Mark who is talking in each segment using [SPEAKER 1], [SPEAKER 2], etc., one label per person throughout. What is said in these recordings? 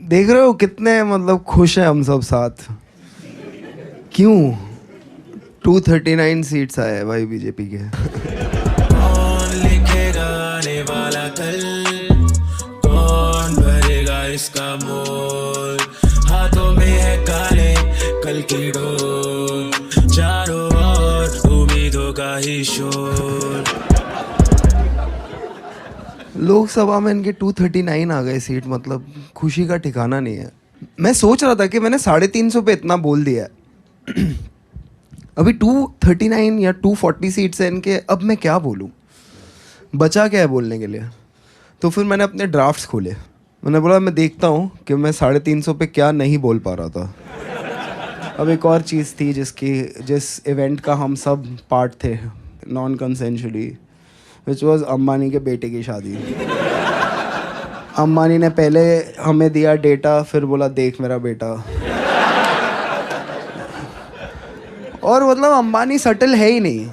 [SPEAKER 1] देख रहे हो कितने मतलब खुश हैं हम सब साथ। क्यों 239 सीट्स आए हैं भाई बीजेपी के।
[SPEAKER 2] कौन लिखेगा आने वाला कल, कौन भरेगा इसका मोल, हाथों में है काले कल की डोर, चारों ओर उम्मीदों का ही शोर।
[SPEAKER 1] लोकसभा में इनके 239 आ गए सीट, मतलब खुशी का ठिकाना नहीं है। मैं सोच रहा था कि मैंने 350 पे इतना बोल दिया है अभी 239 या 240 सीट्स है इनके, अब मैं क्या बोलूँ, बचा क्या है बोलने के लिए। तो फिर मैंने अपने ड्राफ्ट्स खोले, मैंने बोला मैं देखता हूँ कि मैं 350 पे क्या नहीं बोल पा रहा था। अब एक और चीज़ थी जिस इवेंट का हम सब पार्ट थे non consensually, which was Ambani के बेटे की शादी। अम्बानी ने पहले हमें दिया डेटा, फिर बोला देख मेरा बेटा। और मतलब अंबानी सटल है ही नहीं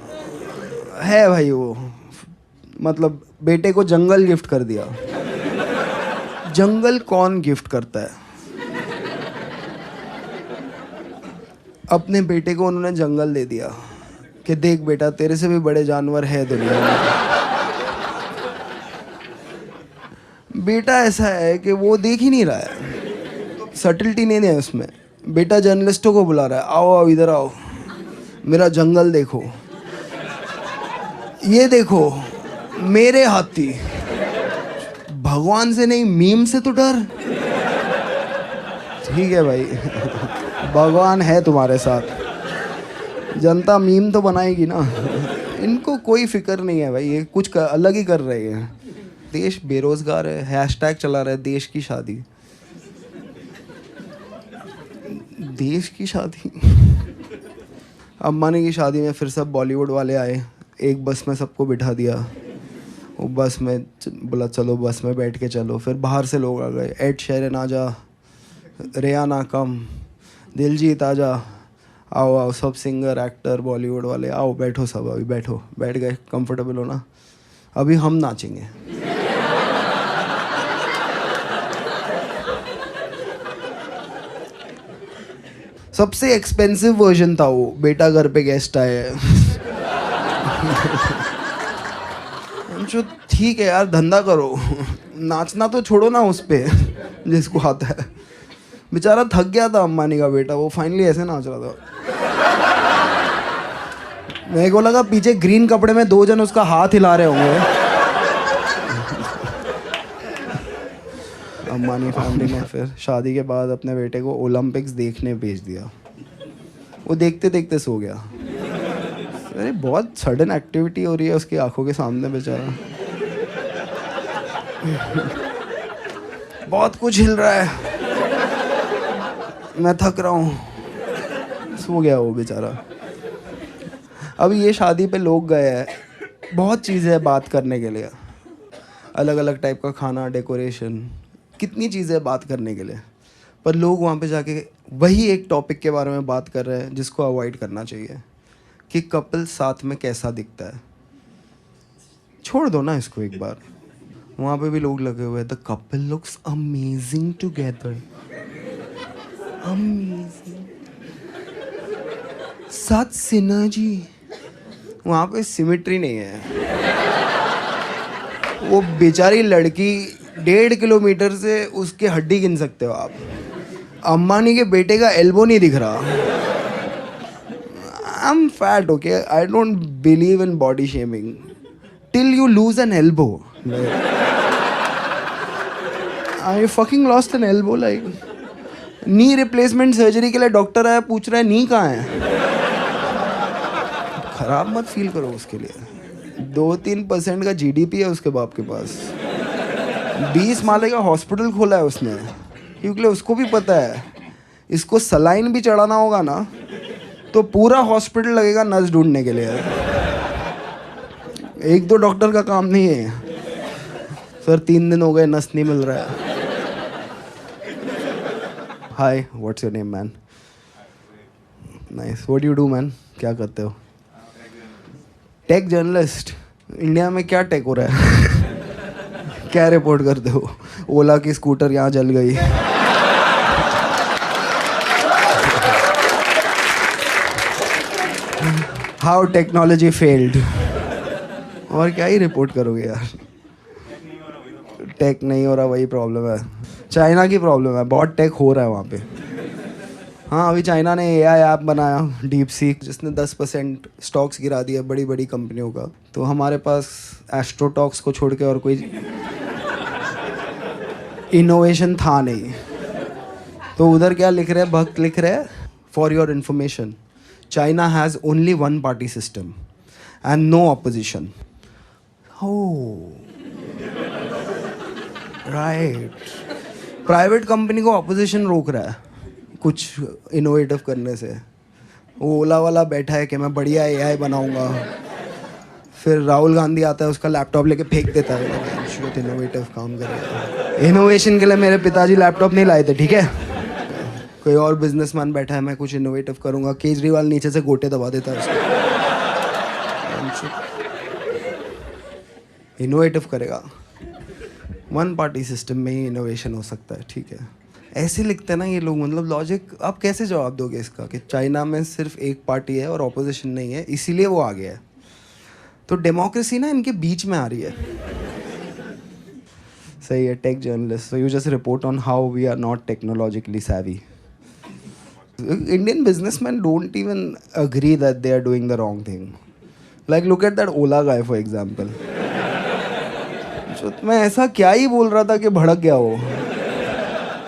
[SPEAKER 1] है भाई वो, मतलब बेटे को जंगल गिफ्ट कर दिया। जंगल कौन गिफ्ट करता है? अपने बेटे को उन्होंने जंगल दे दिया कि देख बेटा तेरे से भी बड़े जानवर है दुनिया में। बेटा ऐसा है कि वो देख ही नहीं रहा है, सटलिटी नहीं है उसमें। बेटा जर्नलिस्टों को बुला रहा है, आओ आओ इधर आओ, मेरा जंगल देखो, ये देखो मेरे हाथी। भगवान से नहीं मीम से तो डर। ठीक है भाई भगवान है तुम्हारे साथ, जनता मीम तो बनाएगी ना। इनको कोई फिक्र नहीं है भाई, ये कुछ अलग ही कर रहे हैं। देश बेरोजगार है, हैशटैग चला रहा है देश की शादी। देश की शादी अम्बानी की शादी में फिर सब बॉलीवुड वाले आए, एक बस में सबको बिठा दिया। वो बस में बोला चलो बस में बैठ के चलो, फिर बाहर से लोग आ गए, एड शेरन आजा, रेहाना कम, दिलजीत आजा, आओ आओ सब सिंगर एक्टर बॉलीवुड वाले आओ बैठो सब, अभी बैठो, बैठ गए, कंफर्टेबल हो ना, अभी हम नाचेंगे। सबसे एक्सपेंसिव वर्जन था वो, बेटा घर पे गेस्ट आए। जो ठीक है यार धंधा करो, नाचना तो छोड़ो ना उस पे जिसको आता है। बेचारा थक गया था अम्बानी का बेटा, वो फाइनली ऐसे नाच रहा था। मेरे को लगा पीछे ग्रीन कपड़े में 2 जन उसका हाथ हिला रहे होंगे। अम्बानी फैमिली ने फिर शादी के बाद अपने बेटे को ओलंपिक्स देखने भेज दिया। वो देखते देखते सो गया। अरे बहुत सडन एक्टिविटी हो रही है उसकी आंखों के सामने बेचारा। बहुत कुछ हिल रहा है, मैं थक रहा हूँ। सो गया वो बेचारा। अब ये शादी पे लोग गए हैं, बहुत चीज़ें हैं बात करने के लिए, अलग अलग टाइप का खाना, डेकोरेशन, कितनी चीज़ें बात करने के लिए। पर लोग वहाँ पे जाके वही एक टॉपिक के बारे में बात कर रहे हैं जिसको अवॉइड करना चाहिए, कि कपल साथ में कैसा दिखता है। छोड़ दो ना इसको एक बार। वहाँ पे भी लोग लगे हुए हैं, the couple looks amazing together, amazing, साथ सिनर्जी। वहाँ पे सिमेट्री नहीं है। वो बेचारी लड़की 1.5 किलोमीटर से उसके हड्डी गिन सकते हो आप। अम्बानी के बेटे का एल्बो नहीं दिख रहा। I am fat, okay, I don't believe in body shaming till you lose N elbow. I fucking lost N elbow, like knee replacement surgery के लिए डॉक्टर आया, पूछ रहा है नी कहाँ है। खराब मत फील करो उसके लिए। 2-3% का जीडीपी है उसके बाप के पास। 20 माले का हॉस्पिटल खोला है उसने, क्योंकि उसको भी पता है इसको सलाइन भी चढ़ाना होगा ना तो पूरा हॉस्पिटल लगेगा नस ढूंढने के लिए। 1-2 डॉक्टर का काम नहीं है। सर 3 दिन हो गए नस नहीं मिल रहा है। Hi, what's your name man? Nice, what you do man? क्या करते हो? Take journalist. इंडिया में क्या टेक हो रहा है? क्या रिपोर्ट करते हो? ओला की स्कूटर यहाँ जल गई। How technology failed. और क्या ही रिपोर्ट करोगे यार, टेक नहीं हो रहा, वही प्रॉब्लम है। चाइना की प्रॉब्लम है, बहुत टेक हो रहा है वहाँ पे। हाँ, अभी चाइना ने एआई ऐप बनाया डीप सीक, जिसने 10% स्टॉक्स गिरा दिया बड़ी बड़ी कंपनियों का। तो हमारे पास एस्ट्रोटॉक्स को छोड़ के और कोई इनोवेशन था नहीं। तो उधर क्या लिख रहे हैं, भक्त लिख रहे हैं, for your information, China has only one party system and no opposition. Right, private company को ऑपोजिशन रोक रहा है कुछ इनोवेटिव करने से। वो ओला वाला बैठा है कि मैं बढ़िया एआई बनाऊंगा, फिर राहुल गांधी आता है, उसका लैपटॉप लेके फेंक देता है। इनोवेटिव काम करेगा। इनोवेशन के लिए मेरे पिताजी लैपटॉप नहीं लाए थे, ठीक है। कोई और बिजनेसमैन बैठा है, मैं कुछ इनोवेटिव करूंगा, केजरीवाल नीचे से गोटे दबा देता है उसको। इनोवेटिव करेगा, वन पार्टी सिस्टम में ही इनोवेशन हो सकता है, ठीक है। ऐसे लिखते हैं ना ये लोग, मतलब लॉजिक आप कैसे जवाब दोगे इसका कि चाइना में सिर्फ एक पार्टी है और ऑपोजिशन नहीं है, इसीलिए वो आ गया है। तो डेमोक्रेसी ना इनके बीच में आ रही है। सही है, tech journalist, so you just report on how we are not technologically savvy. Indian businessmen don't even agree that they are doing the wrong thing. Like look at that Ola guy for example. मैं ऐसा क्या ही बोल रहा था कि भड़क गया वो।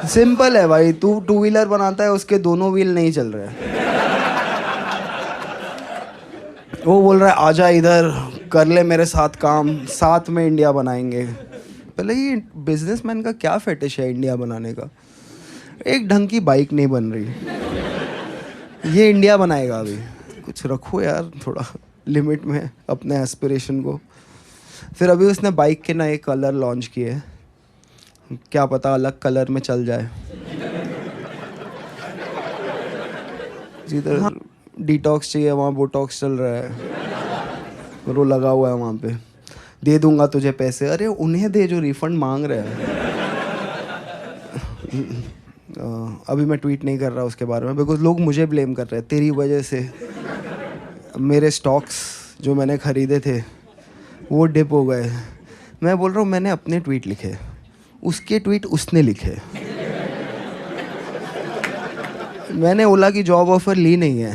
[SPEAKER 1] सिंपल है भाई, तू टू व्हीलर बनाता है, उसके दोनों व्हील नहीं चल रहे हैं। वो बोल रहा है आजा इधर कर ले मेरे साथ काम, साथ में इंडिया बनाएंगे। पहले ये बिजनेसमैन का क्या फेटिश है इंडिया बनाने का। एक ढंग की बाइक नहीं बन रही, ये इंडिया बनाएगा। अभी कुछ रखो यार थोड़ा लिमिट में अपने एस्पिरेशन को। फिर अभी उसने बाइक के नए कलर लॉन्च किए, क्या पता अलग कलर में चल जाए। जिधर डिटॉक्स चाहिए वहाँ बोटॉक्स चल रहा है, और वो लगा हुआ है वहाँ पे, दे दूंगा तुझे पैसे। अरे उन्हें दे जो रिफंड मांग रहे हैं। अभी मैं ट्वीट नहीं कर रहा उसके बारे में, बिकॉज लोग मुझे ब्लेम कर रहे हैं, तेरी वजह से मेरे स्टॉक्स जो मैंने ख़रीदे थे वो डिप हो गए। मैं बोल रहा हूँ मैंने अपने ट्वीट लिखे, उसके ट्वीट उसने लिखे। मैंने ओला की जॉब ऑफ़र ली नहीं है,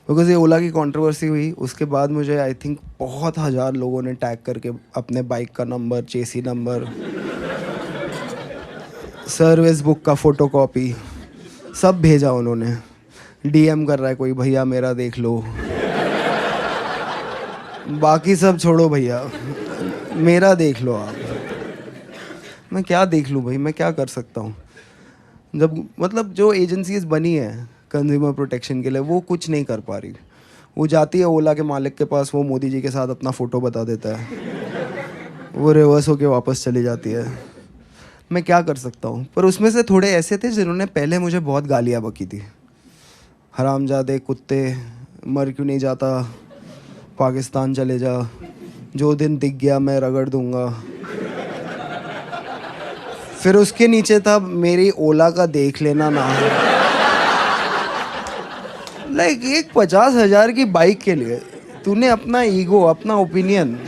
[SPEAKER 1] बिकॉज ये ओला की कंट्रोवर्सी हुई। उसके बाद मुझे आई थिंक बहुत हज़ार लोगों ने टैग करके अपने बाइक का नंबर, चेसी नंबर, सर्विस बुक का फ़ोटोकॉपी सब भेजा उन्होंने। डीएम कर रहा है कोई, भैया मेरा देख लो। बाकी सब छोड़ो भैया, मेरा देख लो आप। मैं क्या देख लूँ भाई, मैं क्या कर सकता हूँ जब मतलब जो एजेंसीज बनी है कंज्यूमर प्रोटेक्शन के लिए वो कुछ नहीं कर पा रही। वो जाती है ओला के मालिक के पास, वो मोदी जी के साथ अपना फ़ोटो बता देता है, वो रिवर्स होके वापस चली जाती है। मैं क्या कर सकता हूँ। पर उसमें से थोड़े ऐसे थे जिन्होंने पहले मुझे बहुत गालियाँ बकी थी, हरामजादे कुत्ते, मर क्यों नहीं जाता, पाकिस्तान चले जा, जो दिन दिख गया मैं रगड़ दूंगा। फिर उसके नीचे था मेरी ओला का देख लेना ना। लाइक एक 50,000 की बाइक के लिए तूने अपना ईगो, अपना ओपिनियन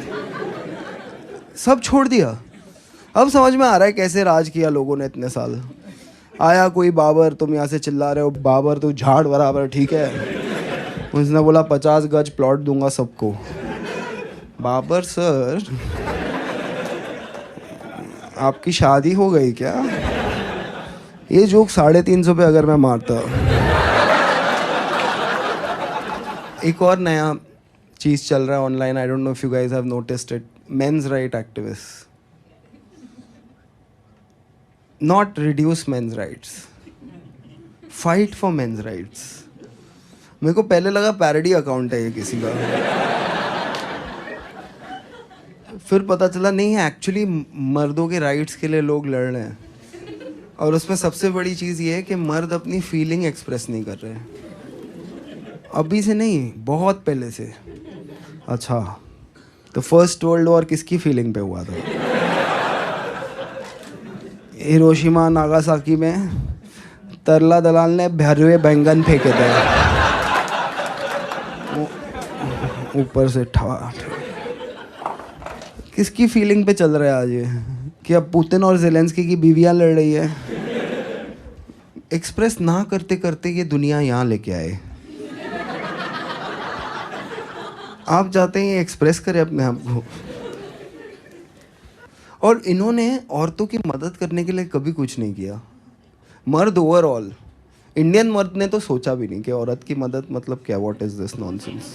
[SPEAKER 1] सब छोड़ दिया। अब समझ में आ रहा है कैसे राज किया लोगों ने इतने साल। आया कोई बाबर, तुम यहाँ से चिल्ला रहे हो बाबर तू झाड़ बराबर, ठीक है। उसने बोला 50 गज प्लॉट दूंगा सबको। बाबर सर आपकी शादी हो गई क्या? ये जोक 350 पे अगर मैं मारता। एक और नया चीज़ चल रहा है online, I don't know if you guys have noticed it, men's right activist. Not reduce men's rights, fight for men's rights. मेरे को पहले लगा पैरोडी अकाउंट है ये किसी का, फिर पता चला नहीं है, एक्चुअली मर्दों के राइट्स के लिए लोग लड़ रहे हैं। और उसमें सबसे बड़ी चीज़ ये है कि मर्द अपनी फीलिंग एक्सप्रेस नहीं कर रहे हैं, अभी से नहीं, बहुत पहले से। अच्छा, तो फर्स्ट वर्ल्ड वॉर किसकी फीलिंग पे हुआ था? हिरोशिमा नागासाकी में तरला दलाल ने भरे हुए बैंगन फेंके थे। ऊपर से किसकी फीलिंग पे चल रहा है आज ये कि अब पुतिन और जेलेंस्की की बीवियां लड़ रही है। एक्सप्रेस ना करते करते ये दुनिया यहाँ लेके आए। आप चाहते हैं ये एक्सप्रेस करें अपने आप को। और इन्होंने औरतों की मदद करने के लिए कभी कुछ नहीं किया। मर्द ओवरऑल, इंडियन मर्द ने तो सोचा भी नहीं कि औरत की मदद मतलब क्या, व्हाट इज दिस नॉनसेंस।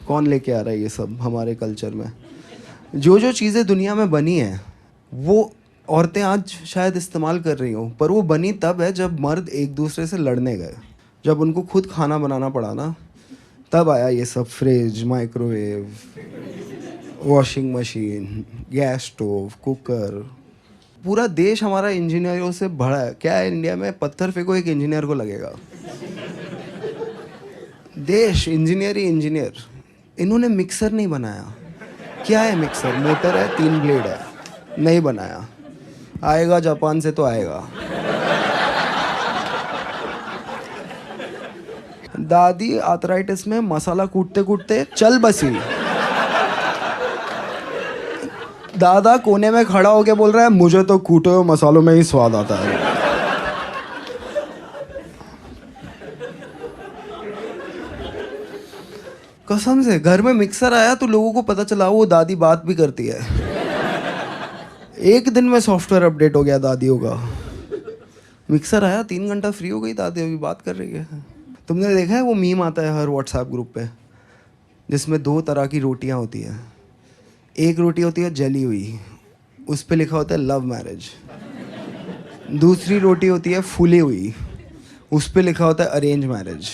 [SPEAKER 1] कौन लेके आ रहा है ये सब हमारे कल्चर में। जो जो चीज़ें दुनिया में बनी हैं वो औरतें आज शायद इस्तेमाल कर रही हों, पर वो बनी तब है जब मर्द एक दूसरे से लड़ने गए। जब उनको खुद खाना बनाना पड़ा ना, तब आया ये सब। Fridge, microwave, washing machine, gas stove, cooker. पूरा देश हमारा इंजीनियरों से भरा है। क्या है इंडिया में, पत्थर फेंको एक इंजीनियर को लगेगा। देश इंजीनियर ही इंजीनियर। इन्होंने मिक्सर नहीं बनाया। क्या है मिक्सर? मोटर है, 3 ब्लेड है। नहीं बनाया। आएगा जापान से तो आएगा। दादी आर्थराइटिस में मसाला कूटते कूटते चल बसी। दादा कोने में खड़ा होके बोल रहा है मुझे तो कूटे हुए मसालों में ही स्वाद आता है। कसम से घर में मिक्सर आया तो लोगों को पता चला वो दादी बात भी करती है। एक दिन में सॉफ्टवेयर अपडेट हो गया दादियों का। मिक्सर आया, 3 घंटा फ्री हो गई दादी, अभी बात कर रही है। तुमने देखा है वो मीम आता है हर व्हाट्सएप ग्रुप पे, जिसमें 2 तरह की रोटियां होती हैं। एक रोटी होती है जली हुई, उस पे लिखा होता है लव मैरिज। दूसरी रोटी होती है फूली हुई, उस पे लिखा होता है अरेंज मैरिज।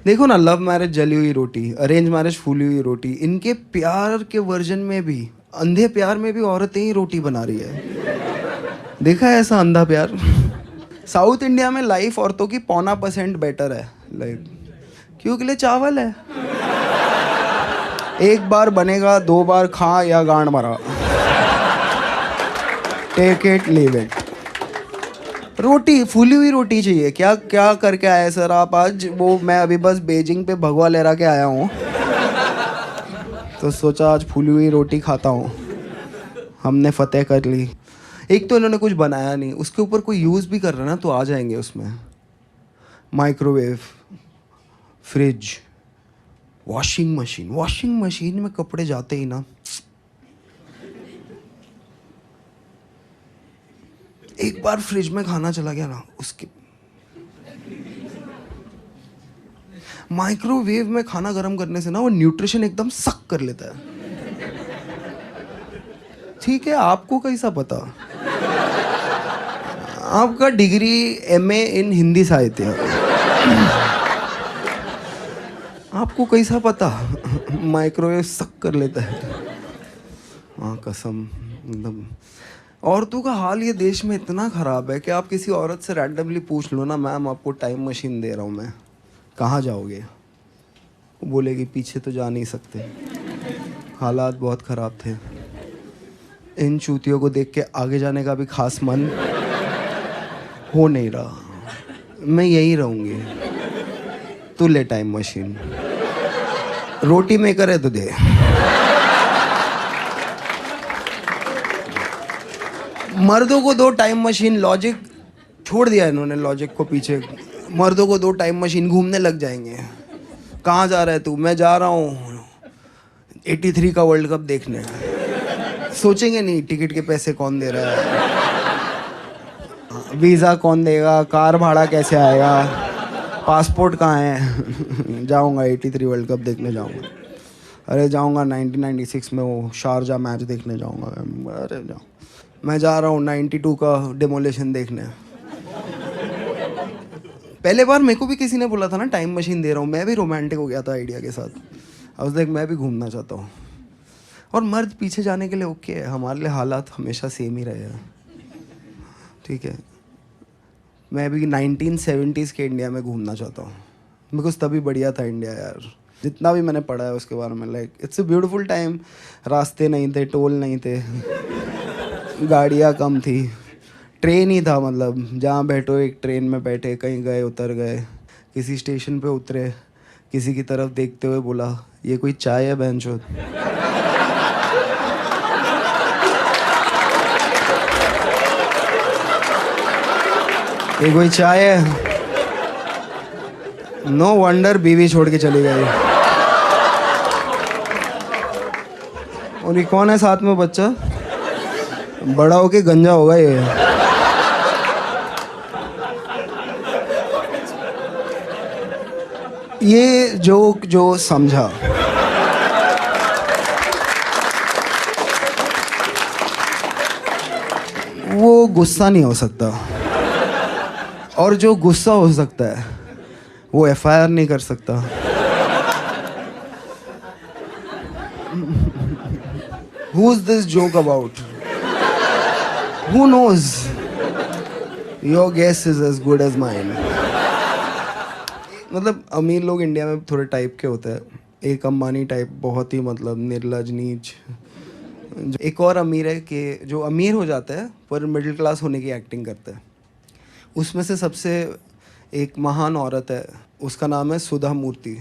[SPEAKER 1] देखो ना, लव मैरिज जली हुई रोटी, अरेंज मैरिज फूली हुई रोटी। इनके प्यार के वर्जन में भी, अंधे प्यार में भी औरतें ही रोटी बना रही है। देखा है ऐसा अंधा प्यार? साउथ इंडिया में लाइफ औरतों की 0.5% बेटर है। लाइक क्यों? के लिए चावल है। एक बार बनेगा, 2 बार खा या गांड मरा। Take it leave it. रोटी, फूली हुई रोटी चाहिए। क्या क्या करके आए सर आप आज? वो मैं अभी बस बीजिंग पे भगवा लहरा के आया हूँ, तो सोचा आज फूली हुई रोटी खाता हूँ। हमने फतेह कर ली। एक तो इन्होंने कुछ बनाया नहीं, उसके ऊपर कोई यूज़ भी कर रहा है ना तो आ जाएंगे उसमें। Microwave, fridge, washing machine. Washing machine में कपड़े जाते ही ना, एक बार फ्रिज में खाना चला गया ना, उसके माइक्रोवेव में खाना गर्म करने से ना वो न्यूट्रिशन एकदम सक कर लेता है। ठीक है, आपको कैसा पता? आपका डिग्री MA इन हिंदी साहित्य, आपको कैसा पता माइक्रोवेव सक कर लेता है? हाँ कसम, एकदम। औरतों का हाल ये देश में इतना ख़राब है कि आप किसी औरत से रैंडमली पूछ लो ना, मैम आपको टाइम मशीन दे रहा हूँ मैं, कहाँ जाओगे? वो बोलेगी पीछे तो जा नहीं सकते, हालात बहुत ख़राब थे। इन चूतियों को देख के आगे जाने का भी खास मन हो नहीं रहा। मैं यही रहूँगी, तू ले टाइम मशीन। रोटी मेकर है तो दे। मर्दों को 2 टाइम मशीन। लॉजिक छोड़ दिया इन्होंने, लॉजिक को पीछे। मर्दों को 2 टाइम मशीन, घूमने लग जाएंगे। कहाँ जा रहा है तू? मैं जा रहा हूँ 83 का वर्ल्ड कप देखने। सोचेंगे नहीं टिकट के पैसे कौन दे रहा है, वीज़ा कौन देगा, कार भाड़ा कैसे आएगा, पासपोर्ट कहाँ है। जाऊँगा 83 वर्ल्ड कप देखने जाऊँगा। अरे जाऊँगा 1996 में वो शारजा मैच देखने जाऊँगा। अरे जाऊँ, मैं जा रहा हूँ 92 का डेमोलेशन देखने। पहले बार मेरे को भी किसी ने बोला था ना टाइम मशीन दे रहा हूँ, मैं भी रोमांटिक हो गया था आइडिया के साथ। अब देख मैं भी घूमना चाहता हूँ। और मर्द पीछे जाने के लिए ओके है, हमारे लिए हालात हमेशा सेम ही रहे हैं। ठीक है, मैं भी 1970s के इंडिया में घूमना चाहता हूँ, बिकॉज तभी बढ़िया था इंडिया यार। जितना भी मैंने पढ़ा है उसके बारे में, like it's a beautiful time. रास्ते नहीं थे, टोल नहीं थे, गाड़ियाँ कम थी, ट्रेन ही था। मतलब जहाँ बैठो एक ट्रेन में बैठे, कहीं गए उतर गए, किसी स्टेशन पे उतरे, किसी की तरफ देखते हुए बोला, ये कोई चाय है बहनचोद? ये कोई चाय है? नो वंडर बीवी छोड़ के चली गई। और ये कौन है साथ में बच्चा? बड़ा होके गंजा होगा ये। ये जोक जो समझा, वो गुस्सा नहीं हो सकता, और जो गुस्सा हो सकता है वो एफआईआर नहीं कर सकता। Who is this joke about? Who knows? Your guess is as good as mine. मतलब अमीर लोग इंडिया में थोड़े टाइप के होते हैं। एक अंबानी टाइप, बहुत ही मतलब निर्लज नीच। एक और अमीर है कि जो अमीर हो जाता है पर मिडिल क्लास होने की एक्टिंग करता है। उसमें से सबसे एक महान औरत है, उसका नाम है सुधा मूर्ति।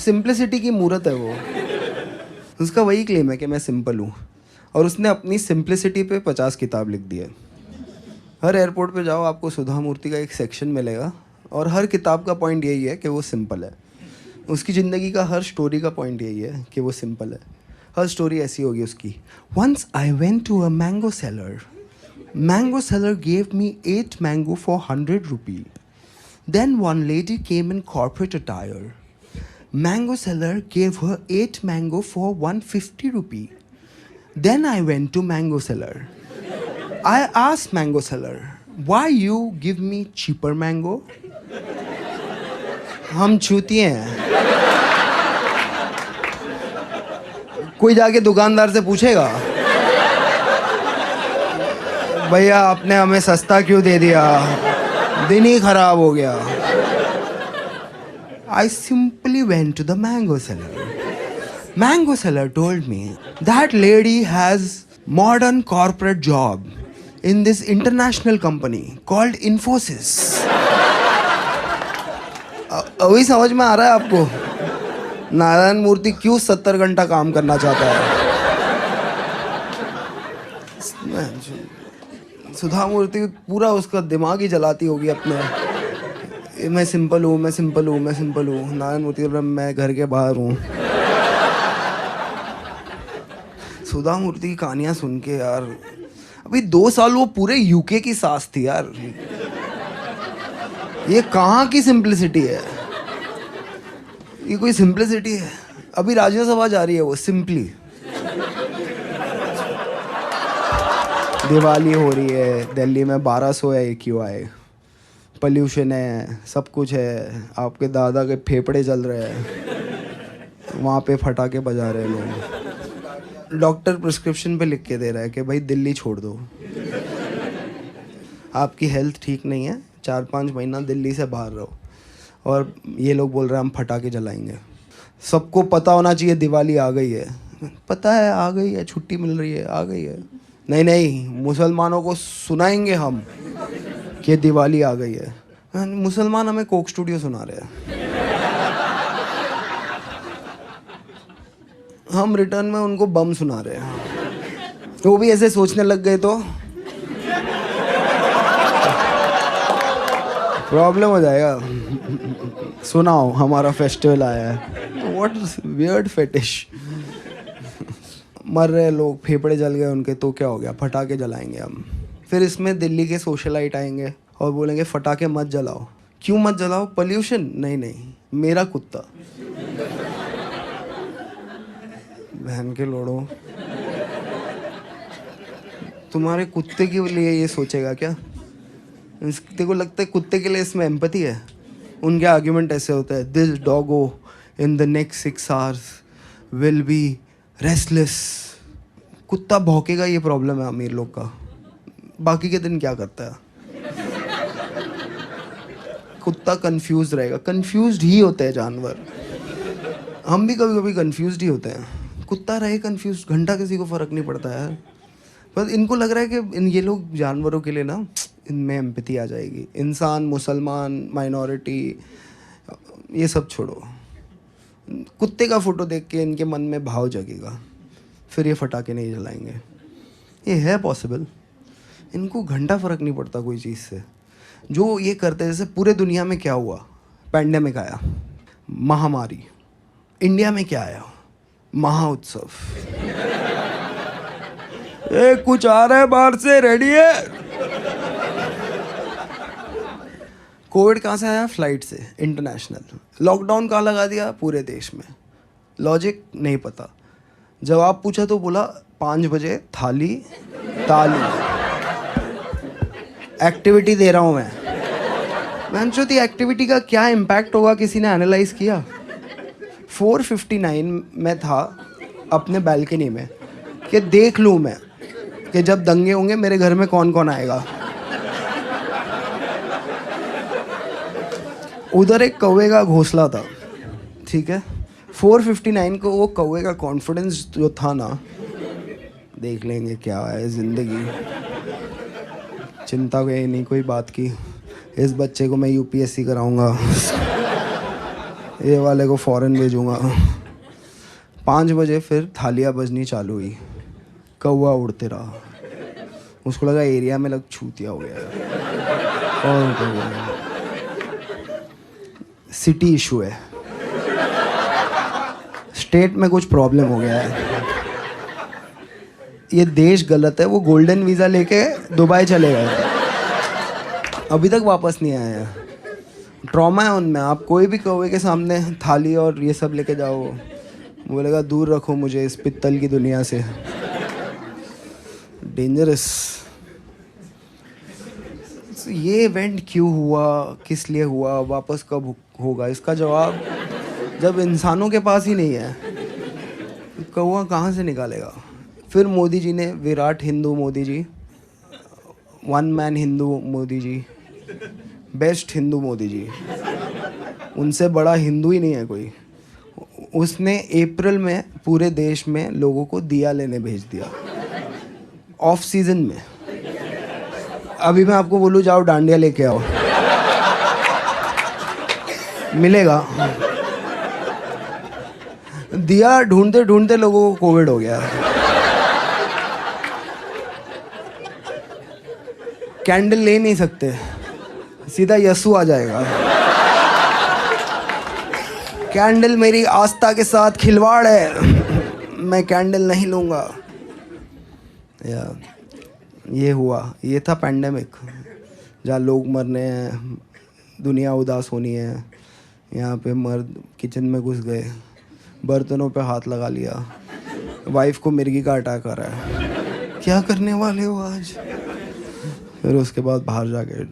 [SPEAKER 1] सिंप्लिसिटी की मूरत है वो। उसका वही क्लेम है कि मैं सिंपल हूँ, और उसने अपनी सिंप्लिसिटी पे 50 किताब लिख दी है। हर एयरपोर्ट पे जाओ आपको सुधा मूर्ति का एक सेक्शन मिलेगा, और हर किताब का पॉइंट यही है कि वो सिंपल है। उसकी ज़िंदगी का हर स्टोरी का पॉइंट यही है कि वो सिंपल है। हर स्टोरी ऐसी होगी उसकी। Once I went to a mango seller. Mango seller gave me 8 mango for 100 rupee. Then one lady came in corporate attire. Mango seller gave her 8 mango for 150 rupee. Then I went to mango seller. I asked mango seller, why you give me cheaper mango? हम चूतिए हैं। कोई जाके दुकानदार से पूछेगा, भैया आपने हमें सस्ता क्यों दे दिया, दिन ही खराब हो गया। I simply went to the mango seller. Mango seller told me that lady has modern corporate job in this international company called Infosys. अभी समझ में आ रहा है आपको नारायण मूर्ति क्यों 70 घंटा काम करना चाहता है। सुधा मूर्ति पूरा उसका दिमाग ही जलाती होगी अपने। मैं सिंपल हूँ, मैं सिंपल हूँ, मैं सिंपल हूँ। नारायण मूर्ति मैं घर के बाहर हूँ। सुधा मूर्ति की कहानियाँ सुन के यार, अभी 2 साल वो पूरे यूके की सास थी यार। ये कहाँ की सिंप्लिसिटी है? ये कोई सिंप्लिसिटी है? अभी राज्यसभा जा रही है वो सिंपली। दिवाली हो रही है, दिल्ली में 1200 है AQI, पोल्यूशन है, सब कुछ है। आपके दादा के फेफड़े जल रहे हैं, वहाँ पे फटाके बजा रहे हैं लोग। डॉक्टर प्रिस्क्रिप्शन पे लिख के दे रहा है कि भाई दिल्ली छोड़ दो, आपकी हेल्थ ठीक नहीं है, 4-5 महीना दिल्ली से बाहर रहो। और ये लोग बोल रहे हैं हम फटाके जलाएंगे। सबको पता होना चाहिए दिवाली आ गई है। पता है आ गई है, छुट्टी मिल रही है, आ गई है। नहीं नहीं, मुसलमानों को सुनाएंगे हम कि दिवाली आ गई है। मुसलमान हमें कोक स्टूडियो सुना रहे हैं, हम रिटर्न में उनको बम सुना रहे हैं। वो भी ऐसे सोचने लग गए तो प्रॉब्लम हो जाएगा। सुनाओ हमारा फेस्टिवल आया है। What weird fetish. मर रहे लोग, फेफड़े जल गए उनके, तो क्या हो गया, फटाके जलाएंगे हम। फिर इसमें दिल्ली के सोशलाइट आएंगे और बोलेंगे फटाके मत जलाओ। क्यों मत जलाओ? पोल्यूशन? नहीं नहीं, मेरा कुत्ता। बहन के लोड़ो, तुम्हारे कुत्ते के लिए ये सोचेगा क्या? तेरे को लगता है कुत्ते के लिए इसमें एम्पैथी है? उनके आर्ग्यूमेंट ऐसे होते हैं, this Doggo in the next 6 hours will be restless. कुत्ता भौंकेगा, ये प्रॉब्लम है अमीर लोग का। बाकी के दिन क्या करता है? कुत्ता कंफ्यूज रहेगा। कंफ्यूज्ड ही होते हैं जानवर। हम भी कभी कभी कंफ्यूज्ड ही होते हैं। कुत्ता रहे कंफ्यूज, घंटा किसी को फर्क नहीं पड़ता है। बस इनको लग रहा है कि ये लोग जानवरों के लिए ना इनमें एम्पैथी आ जाएगी। इंसान, मुसलमान, माइनॉरिटी, ये सब छोड़ो, कुत्ते का फ़ोटो देख के इनके मन में भाव जगेगा, फिर ये फटाके नहीं जलाएंगे। ये है पॉसिबल। इनको घंटा फ़र्क नहीं पड़ता कोई चीज़ से। जो ये करते, जैसे पूरे दुनिया में क्या हुआ, पैंडेमिक आया, महामारी, इंडिया में क्या आया, महा उत्सव। ए कुछ आ रहा है बाहर से, रेडी है। कोविड कहाँ से आया, फ्लाइट से, इंटरनेशनल। लॉकडाउन कहाँ लगा दिया, पूरे देश में। लॉजिक नहीं पता। जवाब पूछा तो बोला 5 बजे थाली ताली, एक्टिविटी दे रहा हूँ मैं सोचती एक्टिविटी का क्या इम्पैक्ट होगा, किसी ने एनालाइज किया। 4:59 में था अपने बैल्कनी में कि देख लूँ मैं कि जब दंगे होंगे मेरे घर में कौन कौन आएगा। उधर एक कौवे का घोंसला था, ठीक है। 4:59 को वो कौवे का कॉन्फिडेंस जो था ना, देख लेंगे क्या है ज़िंदगी, चिंता कोई नहीं कोई बात की, इस बच्चे को मैं यूपीएससी कराऊंगा, ये वाले को फॉरेन भेजूंगा। 5 बजे फिर थालियाँ बजनी चालू हुई, कौवा उड़ते रहा। उसको लगा एरिया में लग छूतिया हो गया है। और सिटी इशू है, स्टेट में कुछ प्रॉब्लम हो गया है, ये देश गलत है। वो गोल्डन वीज़ा लेके दुबई चले गए, अभी तक वापस नहीं आए हैं। ट्रॉमा है उनमें। आप कोई भी कौवे के सामने थाली और ये सब लेके जाओ, बोलेगा दूर रखो मुझे इस पित्तल की दुनिया से, डेंजरस। ये इवेंट क्यों हुआ, किस लिए हुआ, वापस कब होगा, इसका जवाब जब इंसानों के पास ही नहीं है, कौवा कहाँ से निकालेगा। फिर मोदी जी ने, Virat Hindu Modi ji, one man Hindu Modi ji, best Hindu Modi ji, उनसे बड़ा हिंदू ही नहीं है कोई। उसने अप्रैल में पूरे देश में लोगों को दिया लेने भेज दिया, ऑफ सीजन में। अभी मैं आपको बोलूँ जाओ डांडिया लेके आओ, मिलेगा। दिया ढूंढते ढूंढते लोगों को कोविड हो गया। कैंडल ले नहीं सकते, सीधा यसु आ जाएगा। कैंडल मेरी आस्था के साथ खिलवाड़ है, मैं कैंडल नहीं लूँगा। ये हुआ, ये था पैंडेमिक, जहाँ लोग मरने हैं, दुनिया उदास होनी है। यहाँ पे मर्द किचन में घुस गए, बर्तनों पे हाथ लगा लिया, वाइफ को मिर्गी का अटैक आ रहा है, क्या करने वाले हो आज। फिर उसके बाद बाहर जाके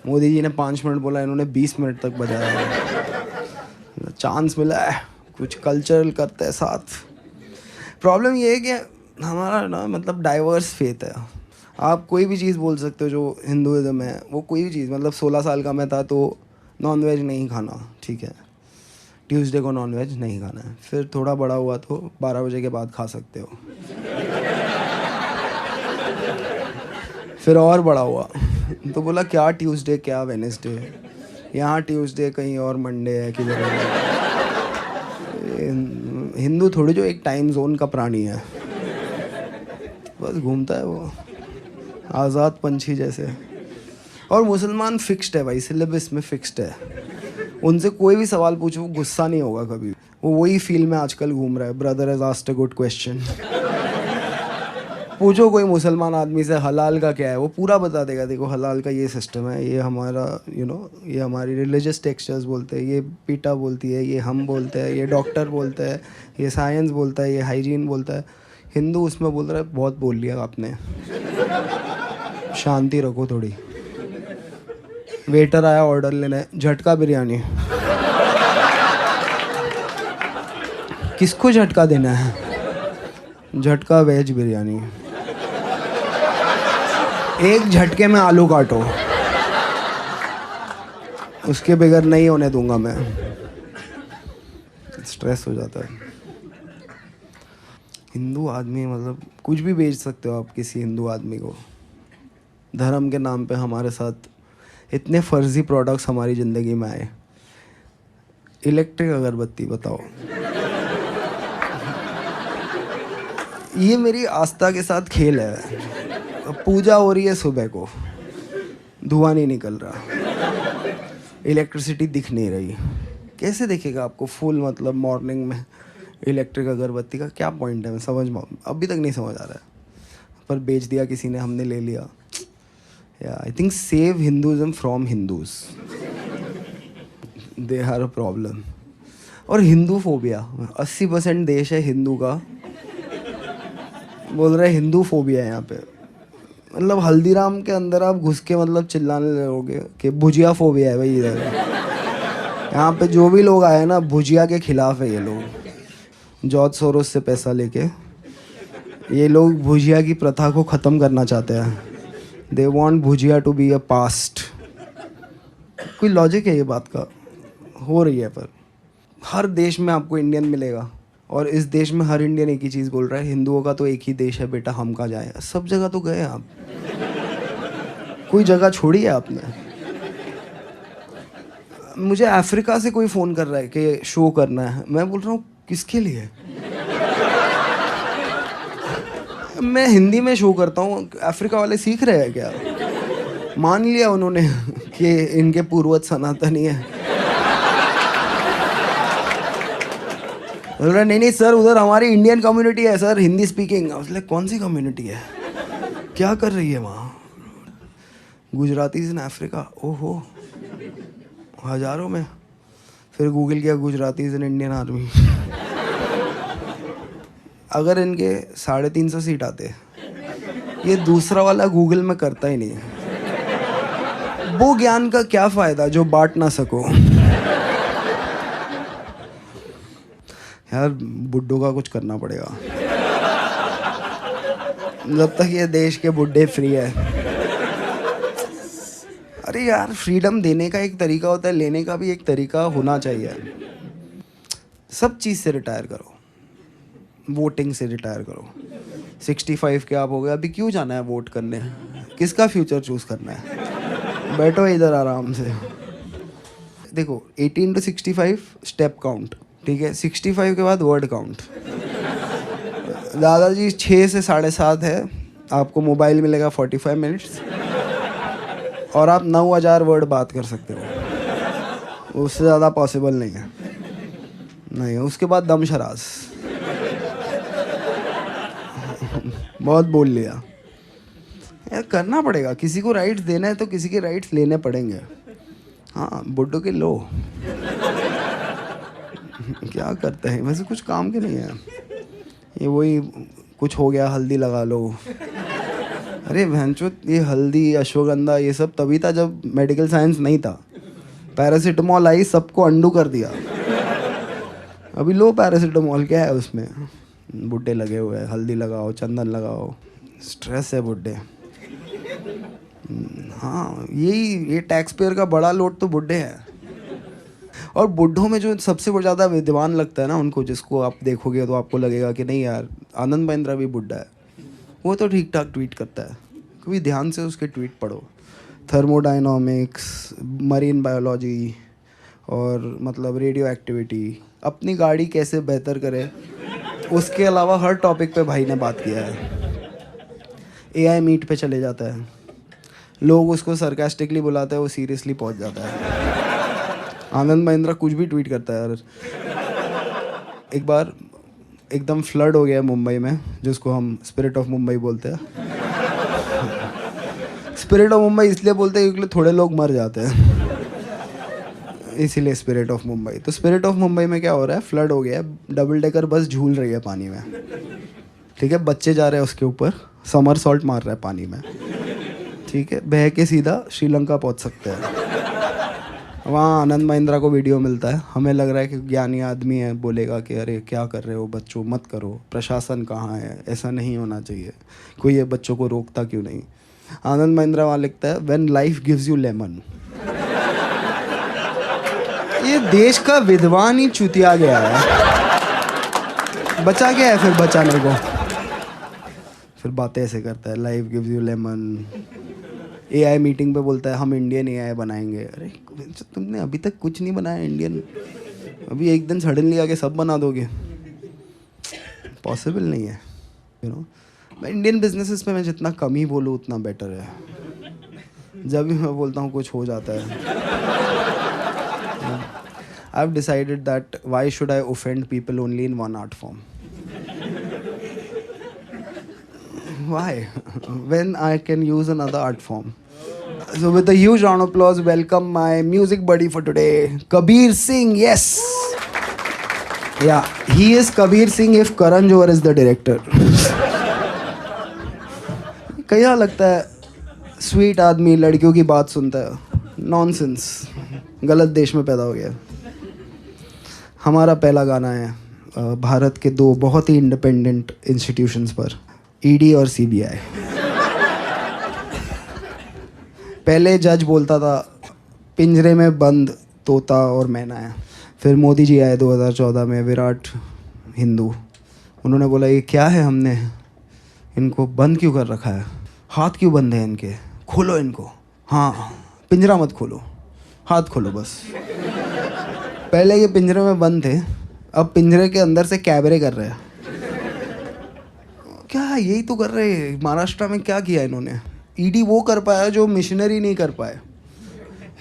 [SPEAKER 1] मोदी जी ने 5 मिनट बोला, इन्होंने 20 मिनट तक बजाया। चांस मिला है, कुछ कल्चरल करते हैं साथ। प्रॉब्लम ये है कि हमारा ना मतलब डाइवर्स फेथ है। आप कोई भी चीज़ बोल सकते हो जो हिंदुज़म है, वो कोई भी चीज़। मतलब 16 साल का मैं था तो नॉनवेज नहीं खाना, ठीक है, ट्यूसडे को नॉनवेज नहीं खाना है। फिर थोड़ा बड़ा हुआ तो 12 बजे के बाद खा सकते हो। फिर और बड़ा हुआ तो बोला क्या ट्यूसडे क्या वेडनेसडे, यहाँ ट्यूसडे कहीं और मंडे है किधर है। हिंदू थोड़ी जो एक टाइम जोन का प्राणी है, बस घूमता है वो आज़ाद पंछी जैसे। और मुसलमान फिक्स्ड है भाई, सिलेबस में फिक्स्ड है। उनसे कोई भी सवाल पूछो वो गुस्सा नहीं होगा कभी। वो वही फील में आजकल घूम रहा है, brother has asked a good question. पूछो कोई मुसलमान आदमी से हलाल का क्या है, वो पूरा बता देगा। देखो हलाल का ये सिस्टम है, ये हमारा ये हमारी रिलीजियस टेक्सचर्स बोलते हैं, ये पीटा बोलती है, ये हम बोलते हैं, ये डॉक्टर बोलते हैं, ये साइंस बोलता है, ये हाइजीन बोलता है। हिंदू उसमें बोल रहा है बहुत बोल लिया आपने, शांति रखो थोड़ी। वेटर आया ऑर्डर लेने, झटका बिरयानी। किसको झटका देना है? झटका वेज बिरयानी। एक झटके में आलू काटो, उसके बगैर नहीं होने दूंगा मैं। स्ट्रेस हो जाता है। हिंदू आदमी मतलब कुछ भी बेच सकते हो आप किसी हिंदू आदमी को। धर्म के नाम पे हमारे साथ इतने फर्जी प्रोडक्ट्स हमारी ज़िंदगी में आए। इलेक्ट्रिक अगरबत्ती बताओ, ये मेरी आस्था के साथ खेल है। पूजा हो रही है सुबह को, धुआं नहीं निकल रहा, इलेक्ट्रिसिटी दिख नहीं रही। कैसे दिखेगा आपको फुल मतलब मॉर्निंग में इलेक्ट्रिक अगरबत्ती का क्या पॉइंट है? मैं समझ अभी तक नहीं समझ आ रहा है, पर बेच दिया किसी ने, हमने ले लिया। या I think save Hinduism from Hindus, they are a problem. और हिंदू फोबिया 80% देश है हिंदू का, बोल रहे हिंदू फोबिया है यहाँ पे। मतलब हल्दीराम के अंदर आप घुस के मतलब चिल्लाने लगोगे कि भुजिया फोबिया है भाई इधर। यहाँ पे जो भी लोग आए ना भुजिया के खिलाफ है ये लोग। जॉर्ज सोरोस से पैसा लेके ये लोग भुजिया की प्रथा को ख़त्म करना चाहते हैं। They want bhujia to be a past. कोई लॉजिक है ये बात का? हो रही है, पर हर देश में आपको इंडियन मिलेगा, और इस देश में हर इंडियन एक ही चीज़ बोल रहा है, हिंदुओं का तो एक ही देश है बेटा, हम कहाँ जाए। सब जगह तो गए आप, कोई जगह छोड़ी है आपने? मुझे अफ्रीका से कोई फ़ोन कर रहा है कि शो करना है, मैं बोल रहा हूँ किसके लिए? मैं हिंदी में शो करता हूँ, अफ्रीका वाले सीख रहे हैं क्या? मान लिया उन्होंने कि इनके पूर्वज सनातनी है। बोल रहा नहीं सर, उधर हमारी इंडियन कम्युनिटी है सर, हिंदी स्पीकिंग। कौन सी कम्युनिटी है, क्या कर रही है वहाँ? गुजरातीज इन अफ्रीका, ओहो हज़ारों में। फिर गूगल किया गुजरातीज इन इंडियन आर्मी। अगर इनके 350 सीट आते, ये दूसरा वाला गूगल में करता ही नहीं है। वो ज्ञान का क्या फ़ायदा जो बांट ना सको। यार बुड्ढों का कुछ करना पड़ेगा, जब तक ये देश के बुड्ढे फ्री है। अरे यार फ्रीडम देने का एक तरीका होता है, लेने का भी एक तरीका होना चाहिए। सब चीज़ से रिटायर करो, वोटिंग से रिटायर करो। 65 के आप हो गए, अभी क्यों जाना है वोट करने? किसका फ्यूचर चूज़ करना है? बैठो इधर आराम से। देखो 18 to 65 स्टेप काउंट, ठीक है। 65 के बाद वर्ड काउंट। दादाजी 6 से 7:30 है, आपको मोबाइल मिलेगा 45 मिनट्स, और आप 9000 वर्ड बात कर सकते हो। उससे ज़्यादा पॉसिबल नहीं है, नहीं। उसके बाद दम शराज। बहुत बोल लिया यार, करना पड़ेगा। किसी को राइट्स देना है तो किसी के राइट्स लेने पड़ेंगे। हाँ बुड्ढों के लो। क्या करते हैं वैसे, कुछ काम के नहीं है ये। वही कुछ हो गया हल्दी लगा लो। अरे भैंचोद, ये हल्दी अश्वगंधा ये सब तभी था जब मेडिकल साइंस नहीं था। पैरासीटामॉल आई, सबको अंडू कर दिया। अभी लो पैरासीटामॉल, क्या है उसमें? बुड्ढे लगे हुए हैं, हल्दी लगाओ, चंदन लगाओ। स्ट्रेस है बुड्ढे। हाँ ये टैक्स पेयर का बड़ा लोड तो बुड्ढे हैं। और बुड्ढों में जो सबसे ज़्यादा विद्वान लगता है ना उनको, जिसको आप देखोगे तो आपको लगेगा कि नहीं यार आनंद महिंद्रा भी बुड्ढा है, वो तो ठीक ठाक ट्वीट करता है। कभी ध्यान से उसके ट्वीट पढ़ो। थर्मोडायनामिक्स, मरीन बायोलॉजी, और मतलब रेडियो एक्टिविटी, अपनी गाड़ी कैसे बेहतर करे, उसके अलावा हर टॉपिक पे भाई ने बात किया है। AI मीट पे चले जाता है, लोग उसको सरकास्टिकली बुलाते हैं, वो सीरियसली पहुंच जाता है। आनंद महिंद्रा कुछ भी ट्वीट करता है यार। एक बार एकदम फ्लड हो गया मुंबई में, जिसको हम स्पिरिट ऑफ मुंबई बोलते हैं। स्पिरिट ऑफ मुंबई इसलिए बोलते हैं क्योंकि थोड़े लोग मर जाते हैं, इसीलिए स्पिरिट ऑफ मुंबई। तो स्पिरिट ऑफ मुंबई में क्या हो रहा है, फ्लड हो गया है, डबल डेकर बस झूल रही है पानी में, ठीक है। बच्चे जा रहे हैं उसके ऊपर, समर सॉल्ट मार रहा है पानी में, ठीक है। बह के सीधा श्रीलंका पहुंच सकते हैं। वहाँ आनंद महिंद्रा को वीडियो मिलता है, हमें लग रहा है कि ज्ञानी आदमी है, बोलेगा कि अरे क्या कर रहे हो बच्चों, मत करो, प्रशासन कहाँ है, ऐसा नहीं होना चाहिए, कोई ये बच्चों को रोकता क्यों नहीं। आनंद महिंद्रा वहाँ लिखता है, when life gives you lemon. ये देश का विद्वान ही चूतिया गया है। बचा क्या है फिर बचाने को? फिर बातें ऐसे करता है, life gives you lemon. AI meeting पे बोलता है हम इंडियन एआई बनाएंगे। अरे तुमने अभी तक कुछ नहीं बनाया इंडियन, अभी एक दिन सडनली आके सब बना दोगे? पॉसिबल नहीं है, यू नो। मैं इंडियन बिजनेसेस पे मैं जितना कम ही बोलूँ उतना बेटर है। जब भी मैं बोलता हूँ कुछ हो जाता है। I have decided that why should I offend people only in one art form? Why? When I can use another art form. So with a huge round of applause, welcome my music buddy for today, Kabir Singh. Yes. Yeah, he is Kabir Singh if Karan Johar is the director. क्या लगता है sweet आदमी लड़कियों की बात सुनता है? Nonsense, गलत देश में पैदा हो गया। हमारा पहला गाना है भारत के दो बहुत ही इंडिपेंडेंट इंस्टीट्यूशंस पर, ईडी और सीबीआई। पहले जज बोलता था पिंजरे में बंद तोता और मैना है। फिर मोदी जी आए 2014 में, विराट हिंदू। उन्होंने बोला ये क्या है, हमने इनको बंद क्यों कर रखा है, हाथ क्यों बंद है इनके, खोलो इनको। हाँ, पिंजरा मत खोलो, हाथ खोलो बस। पहले ये पिंजरे में बंद थे, अब पिंजरे के अंदर से कैबरे कर रहे हैं। क्या यही तो कर रहे हैं महाराष्ट्र में? क्या किया इन्होंने? ईडी वो कर पाया जो मिशनरी नहीं कर पाए,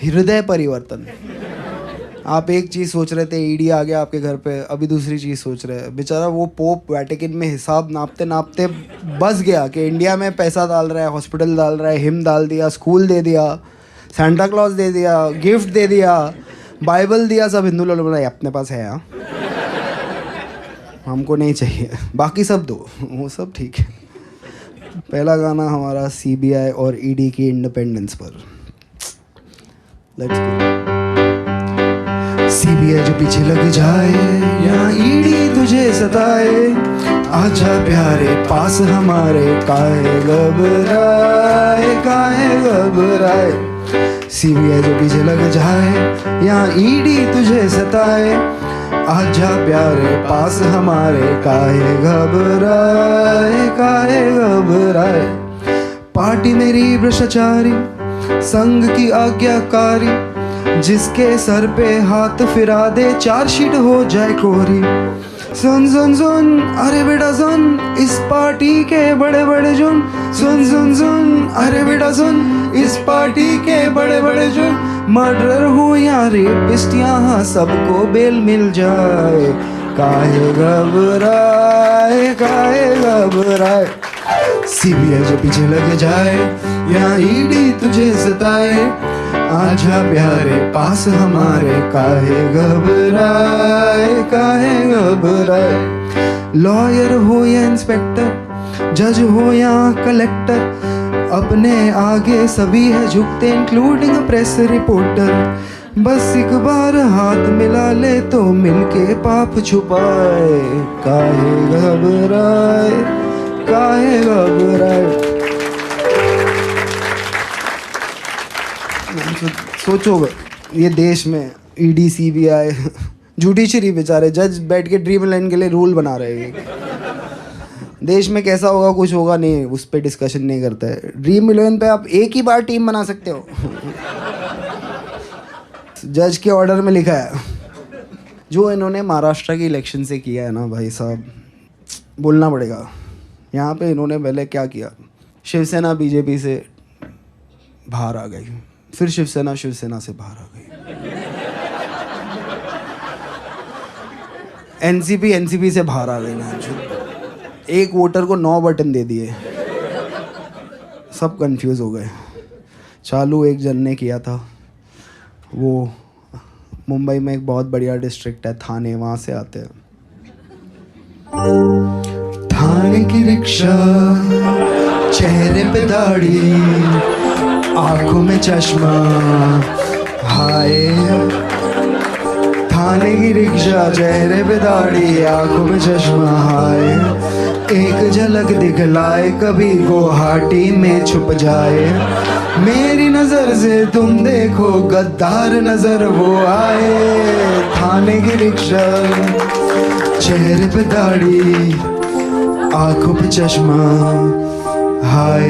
[SPEAKER 1] हृदय परिवर्तन। आप एक चीज़ सोच रहे थे, ईडी आ गया आपके घर पे, अभी दूसरी चीज़ सोच रहे हैं। बेचारा वो पोप वैटिकन में हिसाब नापते नापते बस गया कि इंडिया में पैसा डाल रहा है, हॉस्पिटल डाल रहा है, हिम डाल दिया, स्कूल दे दिया, सेंटा क्लॉज दे दिया, गिफ्ट दे दिया, बाइबल दिया। सब हिंदू लोग बोला अपने पास है, यहाँ हमको नहीं चाहिए, बाकी सब दो, वो सब ठीक है। पहला गाना हमारा सीबीआई और ईडी की इंडिपेंडेंस पर। Let's go. सीबीआई जो पीछे लग जाए, यहाँ ईडी तुझे सताए, आजा प्यारे पास हमारे, काहे घबराए, काहे घबराए। सीबीआई जो पीछे लग जाए, यहाँ ईडी तुझे सताए, आजा प्यारे पास हमारे, काहे घबराए, काहे घबराए। पार्टी मेरी भ्रष्टाचारी, संघ की आज्ञाकारी, जिसके सर पे हाथ फिरा दे चार्जशीट हो जाए कोरी। सुन सुन सुन अरे बेटा सुन, इस पार्टी के बड़े बड़े जुर्म। सुन सुन सुन अरे बेटा सुन, इस पार्टी के बड़े बड़े जुर्म। मर्डर हो या रेपिस्ट, यहाँ सबको बेल मिल जाए, काहे घबराए, काहे घबराए। सीबीआई जो पीछे लग जाए, यहाँ ईडी तुझे सताए, आजा प्यारे पास हमारे, काहे घबराए, काहे घबराए। लॉयर हो या इंस्पेक्टर, जज हो या कलेक्टर, अपने आगे सभी है झुकते, इंक्लूडिंग प्रेस रिपोर्टर। बस एक बार हाथ मिला ले तो मिलके पाप छुपाए, काहे घबराए, काहे घबराए। सोचो ये देश में ईडी सीबीआई, जुडिशरी बेचारे जज बैठ के ड्रीम लाइन के लिए रूल बना रहे हैं। देश में कैसा होगा, कुछ होगा नहीं, उस पर डिस्कशन नहीं करता है। ड्रीम इलेवन पे आप एक ही बार टीम बना सकते हो। जज के ऑर्डर में लिखा है। जो इन्होंने महाराष्ट्र की इलेक्शन से किया है ना भाई साहब, बोलना पड़ेगा। यहाँ पे इन्होंने पहले क्या किया, शिवसेना बीजेपी से बाहर आ गई, फिर शिवसेना से बाहर आ गई, एनसीपी से बाहर आ गई ना। एक वोटर को 9 बटन दे दिए, सब कंफ्यूज हो गए। चालू एक जन ने किया था, वो मुंबई में एक बहुत बढ़िया डिस्ट्रिक्ट है थाने, वहाँ से आते हैं। थाने की रिक्शा, चेहरे पे दाढ़ी, आंखों में चश्मा, हाय। थाने की रिक्शा, चेहरे पे दाढ़ी, आंखों में चश्मा, हाय। एक झलक दिखलाए, कभी गुवाहाटी में छुप जाए। मेरी नजर से तुम देखो, गद्दार नजर वो आए। थाने की रिक्शा, चेहरे पे दाढ़ी, आंखों पे चश्मा, हाय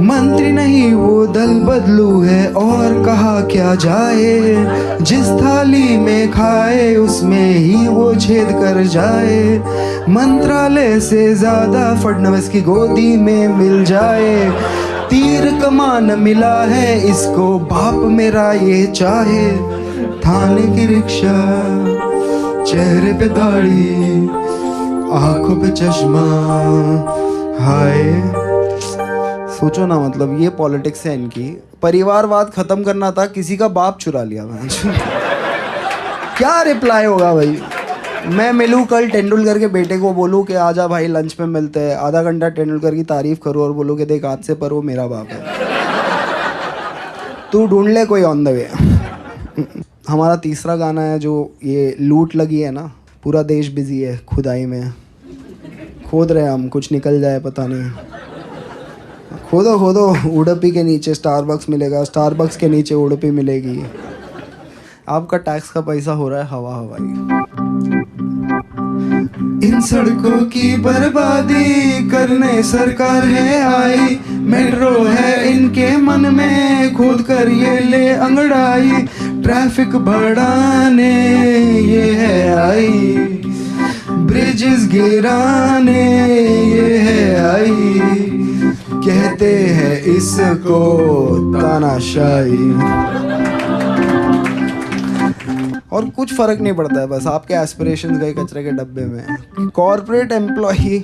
[SPEAKER 1] मंत्री नहीं वो दल बदलू है, और कहा क्या जाए, जिस थाली में खाए उसमें ही वो छेद कर जाए, मंत्रालय से ज्यादा फडणवीस की गोदी में मिल जाए, तीर कमान मिला है इसको बाप मेरा ये चाहे, थाने की रिक्शा, चेहरे पे दाढ़ी, आंखों पे चश्मा, हाय। सोचो ना, मतलब ये पॉलिटिक्स है इनकी। परिवारवाद खत्म करना था, किसी का बाप चुरा लिया मैं। क्या रिप्लाई होगा भाई? मैं मिलूँ कल तेंदुलकर के बेटे को, बोलूँ कि आजा भाई लंच पे मिलते हैं, आधा घंटा तेंदुलकर की तारीफ करूँ और बोलूँ कि देख आज से पर वो मेरा बाप है, तू ढूंढ ले कोई ऑन द वे। हमारा तीसरा गाना है जो ये लूट लगी है ना, पूरा देश बिजी है खुदाई में, खोद रहे हम, कुछ निकल जाए पता नहीं। खोदो खोदो, उडुपी के नीचे स्टारबक्स मिलेगा, स्टारबक्स के नीचे उडुपी मिलेगी, आपका टैक्स का पैसा हो रहा है हवा हवाई। इन सड़कों की बर्बादी करने सरकार है आई, मेट्रो है इनके मन में, खोद कर ये ले अंगड़ाई, ट्रैफिक बढ़ाने ये है आई, ब्रिजेस गिराने ये है आई, कहते हैं इसको तानाशाही। और कुछ फर्क नहीं पड़ता है, बस आपके एस्पिरेशंस गए कचरे के डब्बे में। कॉर्पोरेट एम्प्लॉय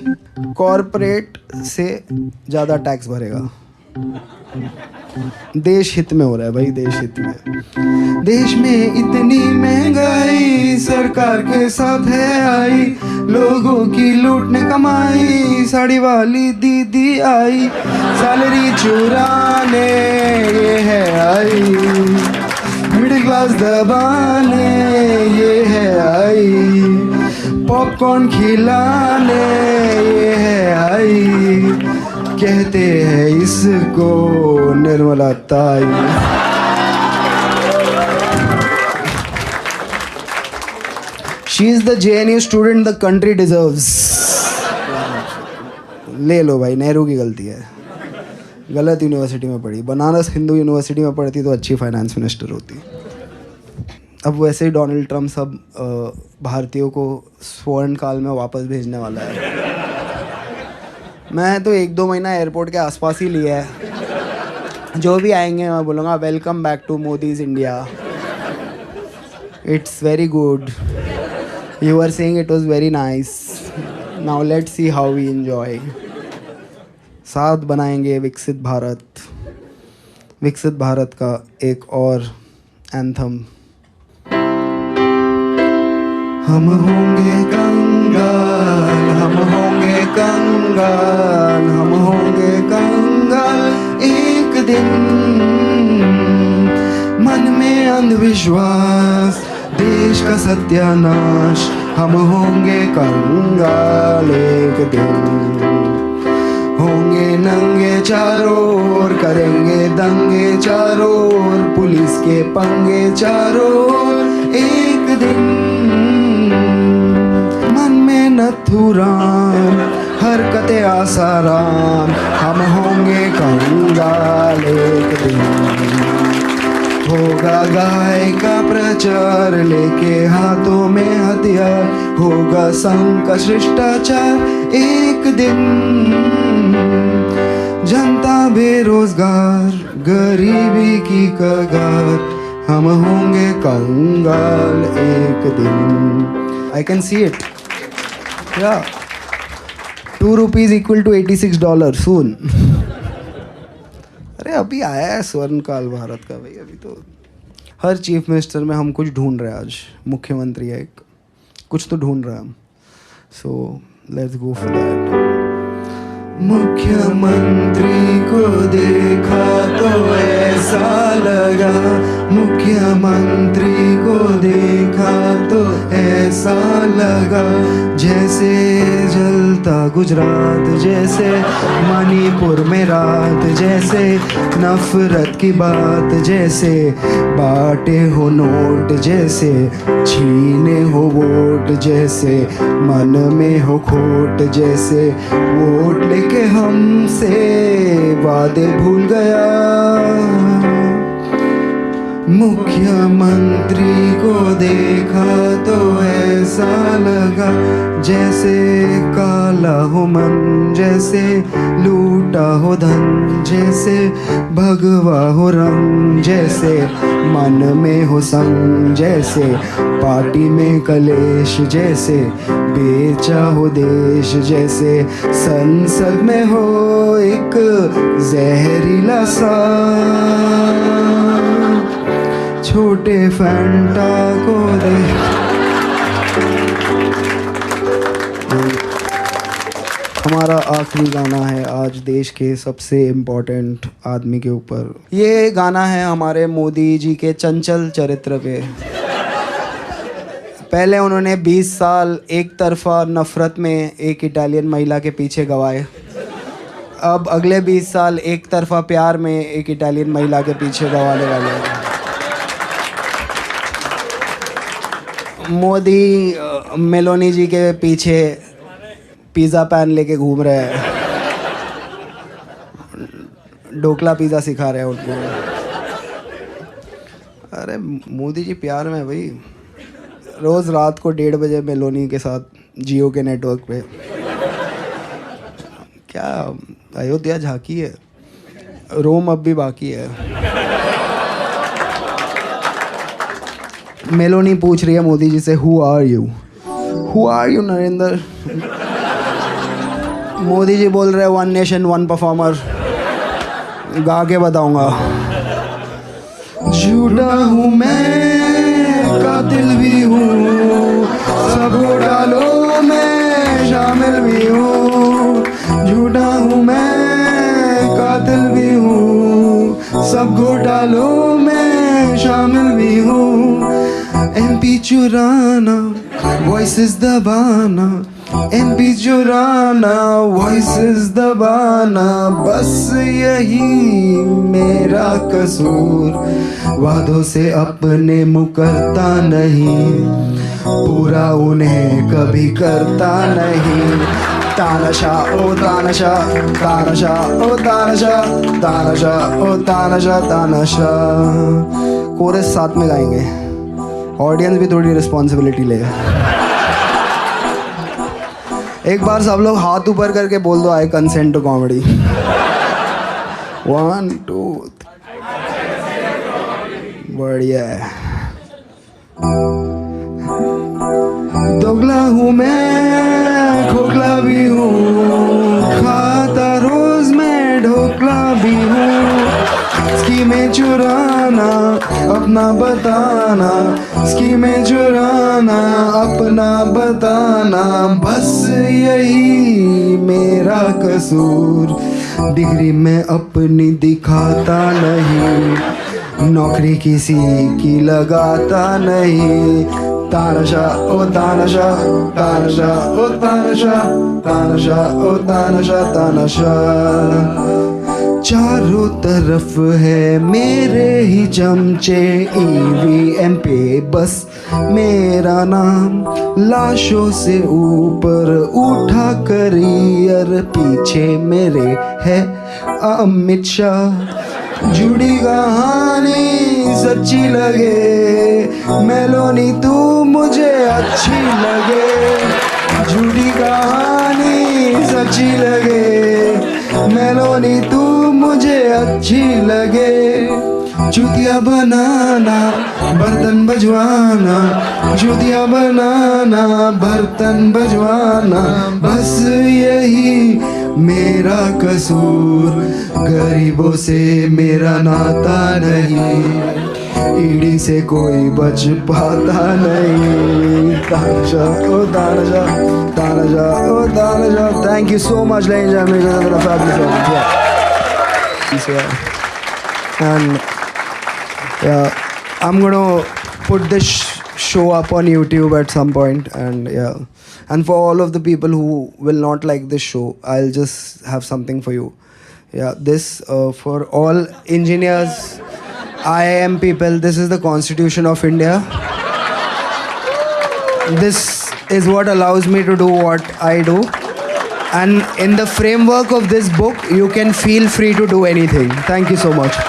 [SPEAKER 1] कॉर्पोरेट से ज़्यादा टैक्स भरेगा, देश हित में हो रहा है भाई, देश हित में। देश में इतनी महंगाई सरकार के साथ है आई, लोगों की लूटने कमाई, साड़ी वाली दीदी आई, सैलरी चुराने ये है आई, मिडिल क्लास दबाने ये है आई, पॉपकॉर्न खिलाने ये है आई, कहते हैं इसको निर्मला ताई। She is the JNU student the country deserves. ले लो भाई, नेहरू की गलती है, गलत यूनिवर्सिटी में पढ़ी, बनारस हिंदू यूनिवर्सिटी में पढ़ती तो अच्छी फाइनेंस मिनिस्टर होती। अब वैसे ही डोनाल्ड ट्रम्प सब भारतीयों को स्वर्ण काल में वापस भेजने वाला है। मैं तो 1-2 महीना एयरपोर्ट के आसपास ही लिया है, जो भी आएंगे मैं बोलूँगा welcome back to Modi's India, it's very good, you are saying it was very nice, now let's see how we enjoy. साथ बनाएंगे विकसित भारत, विकसित भारत का एक और एंथम। हम होंगे कंगाल, हम होंगे कंगाल, हम होंगे कंगाल एक दिन, मन में अंधविश्वास, देश का सत्यानाश, हम होंगे कंगाल एक दिन, होंगे नंगे चारों ओर, करेंगे दंगे चारों ओर, पुलिस के पंगे चारों ओर एक दिन, मन में नथुराम, हरकतें आसाराम, हम होंगे कंगाल एक दिन, होगा गाय का प्रचार, लेके हाथों में हथियार, होगा संघ का शिष्टाचार एक दिन, जनता बेरोजगार, गरीबी की कगार, हम होंगे कंगाल एक दिन। आई कैन सी इट, या ₹2 equal to $86 सून। अरे अभी आया है स्वर्ण काल भारत का भाई, अभी तो हर चीफ मिनिस्टर में हम कुछ ढूंढ रहे हैं, आज मुख्यमंत्री है एक, कुछ तो ढूंढ रहे हैं हम, so let's go for that. मुख्यमंत्री को देखा तो ऐसा लगा, मुख्यमंत्री को देखा तो ऐसा लगा, जैसे जलता गुजरात, जैसे मणिपुर में रात, जैसे नफरत की बात, जैसे बांटे हो नोट, जैसे छीने हो वोट, जैसे मन में हो खोट, जैसे वोट लेके हमसे वादे भूल गया। मुख्यमंत्री को देखा तो ऐसा लगा, जैसे काला हो मन, जैसे लूटा हो धन, जैसे भगवा हो रंग, जैसे मन में हो संग, जैसे पार्टी में कलेश, जैसे बेचा हो देश, जैसे संसद में हो एक जहरीला सा छोटे फैंटा को दे। हमारा आखिरी गाना है आज देश के सबसे इम्पोर्टेंट आदमी के ऊपर। ये गाना है हमारे मोदी जी के चंचल चरित्र पे। पहले उन्होंने 20 साल एक तरफा नफरत में एक इटालियन महिला के पीछे गवाए, अब अगले 20 साल एक तरफा प्यार में एक इटालियन महिला के पीछे गवाने वाले हैं। मोदी मेलोनी जी के पीछे पिज़्ज़ा पैन लेके घूम रहे हैं, ढोकला पिज़्ज़ा सिखा रहे हैं उनको। अरे मोदी जी प्यार में भाई, रोज़ रात को 1:30 बजे मेलोनी के साथ जियो के नेटवर्क पे। क्या अयोध्या झांकी है, रोम अब भी बाकी है। मेलोनी पूछ रही है मोदी जी से, who are you Narendra? Modi ji बोल रहे हैं, 1 नेशन 1 परफॉर्मर, गा के बताऊंगा। झूठा हूँ मैं, कातिल भी हूँ, सबको डालो मैं शामिल भी हूँ। झूठा हूँ मैं, कातिल भी हूँ, सबको डालो मैं शामिल भी हूँ। MP चुराना, वॉइसेस दबाना, MP चुराना, वॉइसेस दबाना, बस यही मेरा कसूर। वादों से अपने मुकरता नहीं, पूरा उन्हें कभी करता नहीं। तानाशा ओ तानाशा, तानाशा ओ तानाशा, तानाशा ओ तानाशा, तानाशा। कोरस साथ में गाएंगे, ऑडियंस भी थोड़ी रिस्पॉन्सिबिलिटी ले। एक बार सब लोग हाथ ऊपर करके बोल दो, आई कंसेंट टू कॉमेडी। 1 2 बढ़िया है। दोगला हूँ मैं, खोखला भी हूँ, खाता रोज मैं ढोकला भी हूँ। स्कीमें चुराना, अपना बताना, स्कीमें चुराना, अपना बताना, बस यही मेरा कसूर। डिग्री में अपनी दिखाता नहीं, नौकरी किसी की लगाता नहीं। तानाशा ओ तानाशा, तानाशा ओ तानाशा, तानाशा ओ तानाशा, तानाशा। चारों तरफ है मेरे ही चमचे, EVM पे बस मेरा नाम। लाशों से ऊपर उठा करियर, पीछे मेरे है अमित शाह। जुड़ी कहानी सच्ची लगे, मेलोनी तू मुझे अच्छी लगे। जुड़ी कहानी सच्ची लगे, मेलोनी तू मुझे अच्छी लगे। चुतिया बनाना, बर्तन बजवाना, चुतिया बनाना, बर्तन बजवाना, बस यही मेरा कसूर। गरीबों से मेरा नाता नहीं, ईडी से कोई बच पाता नहीं। तानाशाह ओ तानाशाह, तानाशाह ओ तानाशाह। Thank you so much, ladies and gentlemen, for a fabulous audience. Yeah. And yeah, I'm gonna put this show up on YouTube at some point, and yeah. And for all of the people who will not like this show, I'll just have something for you. Yeah, this for all engineers, IIM people, this is the Constitution of India. This is what allows me to do what I do. And in the framework of this book, you can feel free to do anything. Thank you so much.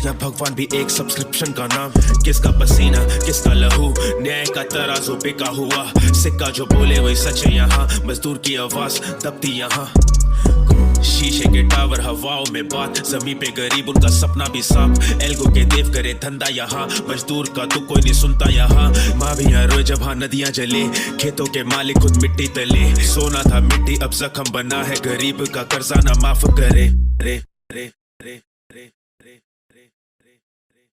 [SPEAKER 2] या भगवान भी एक subscription का नाम। किसका पसीना किसका लहू, न्याय का तराजू बिका हुआ। सिक्का जो बोले वही सच है यहाँ, मजदूर की आवाज दबती यहाँ। शीशे के टावर हवाओं में बात, जमीन पे गरीब उनका सपना भी साफ। एल्गो के देव करे धंधा यहाँ, मजदूर का तो कोई नहीं सुनता यहाँ। माँ भी यहाँ रोए जब हाँ नदियाँ जले, खेतों के मालिक खुद मिट्टी तले। सोना था मिट्टी अब जख्म बना है, गरीब का कर्जा ना माफ करे। रे रे रे